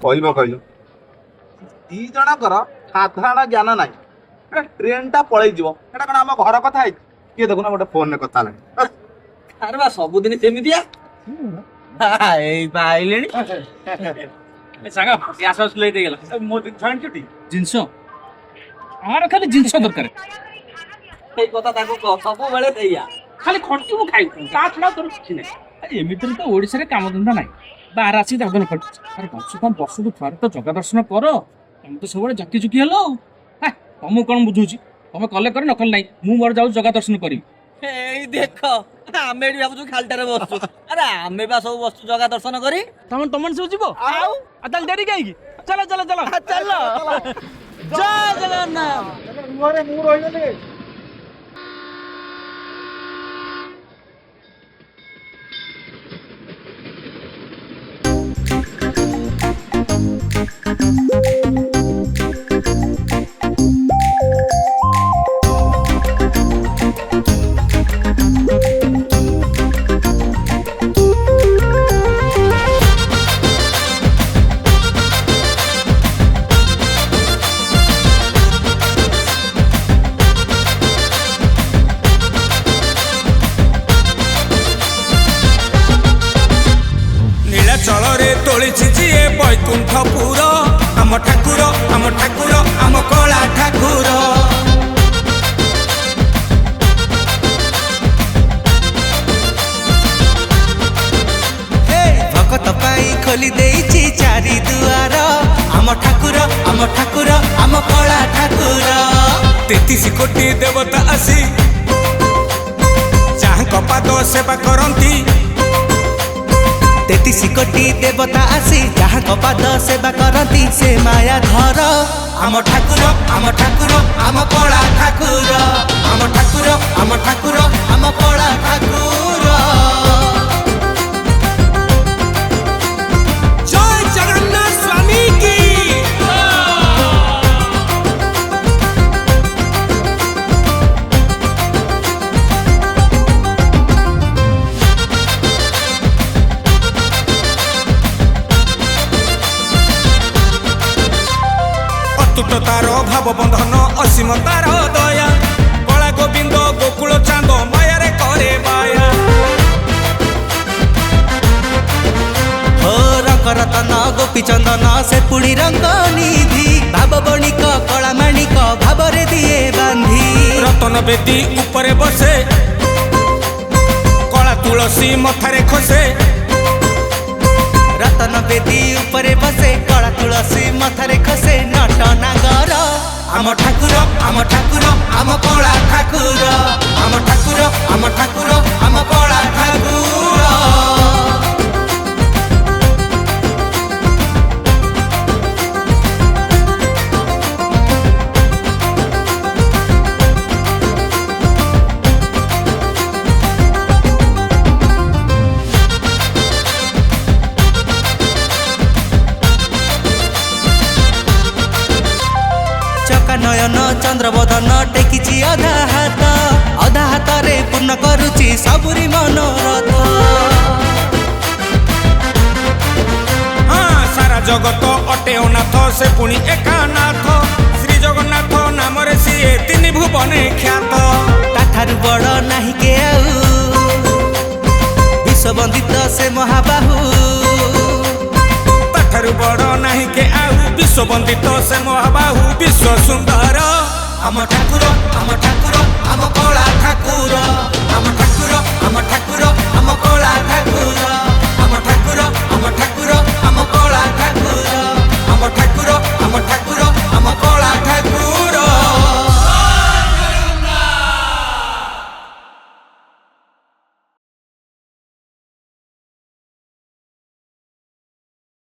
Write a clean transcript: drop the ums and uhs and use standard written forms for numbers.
କହିବ କହିଲ ଦି ଜଣଙ୍କର ସାଧାରଣ ଜ୍ଞାନ ନାହିଁ। ଟ୍ରେନ ଟା ପଳେଇ ଯିବ, ଏଟା କଣ ଆମ ଘର କଥା ହେଇଛି? କିଏ ଦେଖୁନ ଗୋଟେ ଫୋନରେ କଥା ହେଲାଣି। ଆରେ ବା ସବୁଦିନ ସେମିତିଆ। ଏଇ ବା ଆଇଲେଣି। ସାଙ୍ଗ ଗ୍ୟାସ ହାଉସ ଲେଟ୍ ହେଇଗଲା। ମୋ ଜିନିଷ ଆଣିଛୁ ଟି? ଜିନିଷ ଆମର ଖାଲି ଜିନିଷ ଦରକାର। ସେଇ କଥା ତାକୁ କହ, ସବୁବେଳେ ସେଇଆ। ଖାଲି ଖଟିବୁ ଖାଇବୁ, ତା ଛଡା ତୋର କିଛି ନାହିଁ। ଏମିତିରେ ତ ଓଡିଶାରେ କାମଧନ୍ଦା ନାହିଁ, ବାହାର ଆସିକି ଦାଦନ ଖଟୁଛି। ଆରେ କମସେ କମ ବର୍ଷକୁ ଥରେ ତ ଜଗା ଦର୍ଶନ କର। ତମେ ତ ସବୁବେଳେ ଜାକି ଜୁକି ହେଲ। ତମକୁ କଣ ବୁଝୁଛି? ତମେ କଲେ କରେ, ନ କଲେ ନାହିଁ। ମୁଁ ମୋର ଯାଉଛି ଜଗା ଦର୍ଶନ କରିବି। ଏଇ ଦେଖ, ଆମେ ଏଠି ଭାବୁଛୁ ଖାଲିଟାରେ ବସଛୁ। ଆରେ ଆମେ ବା ସବୁ ବସଛୁ ଜଗା ଦର୍ଶନ କରି। ତମେ ସବୁ ଯିବ ଆଉ ତାହେଲେ ଡେରି କାହିଁକି? ଚାଲ ଚାଲ ଚାଲ ଚାଲ ଜୟ ଜଗନ୍ନାଥ। ରୁହରେ ମୁଁ ରହିଗଲି। ନୀଳାଚଳରେ ତୋଳିଛି ଯିଏ ବୈକୁଣ୍ଠପୁର, ଆମ ଠାକୁର ଆମ କଳା ଠାକୁର। ଭଗତ ପାଇଁ ଖୋଲି ଦେଇଛି ଚାରି ଦୁଆର, ଆମ ଠାକୁର ଆମ କଳା ଠାକୁର। 33 କୋଟି ଦେବତା ଆସି ଯାହାଙ୍କ ପାଦ ସେବା କରନ୍ତି। 33 କୋଟି ଦେବତା ଆସି ଯାହାଙ୍କ ପାଦ ସେବା କରନ୍ତି, ସେ ମାୟା ଧର। ଆମ ଠାକୁର ଆମ କଳା ଠାକୁର, ଆମ ଠାକୁର ଆମ କଳା ଠାକୁର। ଜୟ ଜଗନ୍ନାଥ ସ୍ୱାମୀ କି। ଅତୁଟ ତାର ଭାବ ବନ୍ଧନ, ଅସୀମ ତାର ଦୟା। କଳା ଗୋବିନ୍ଦ ଗୋକୁଳ ଚାନ୍ଦ ମାୟାରେ କରେ ମାୟା। ରଙ୍ଗ ରତନ ଗୋପୀ ଚନ୍ଦନ ସେ ପୁଣି ରଙ୍ଗ ନିଧି, ଭାବ ବଣିକ କଳା ମାଣିକ ଭାବରେ ଦିଏ ବାନ୍ଧି। ରତନ ବେଦୀ ଉପରେ ବସେ, କଳା ତୁଳସୀ ମଥାରେ ଖସେ। ରତନ ବେଦୀ ଉପରେ ବସେ, କଳା ତୁଳସୀ ମଥାରେ ଖସେ। ନଟ ନାଗର ଆମ ଠାକୁର ଆମ କଳା ଠାକୁର, ଆମ ଠାକୁର ଆମ କଳା ଠାକୁର। ନୟନ ଚନ୍ଦ୍ରବଦନ ଟେକିଛି ଅଧା ହାତରେ ପୂର୍ଣ୍ଣ କରୁଛି ସବୁରି ମନୋରଥ। ସାରା ଜଗତ ଅଟେ ଅନାଥ, ସେ ପୁଣି ଏକାନାଥ। ଶ୍ରୀ ଜଗନ୍ନାଥ ନାମରେ ସିଏ 3 ଭୁବନେ ଖ୍ୟାତ। ତାଠାରୁ ବଡ଼ ନାହିଁ କେ ଆଉ, ବିଶ୍ୱବନ୍ଦିତ ସେ ମହାବାହୁ। ତାଠାରୁ ବଡ଼ ନାହିଁ କେ ଆଉ, ବିଶ୍ୱବନ୍ଦିତ ସେ ମହାବାହୁ। ବିଶ୍ୱ ସୁନ୍ଦର ଆମ ଠାକୁର ଆମ କଳା ଠାକୁର, ଆମ ଠାକୁର ଆମ କଳା ଠାକୁର।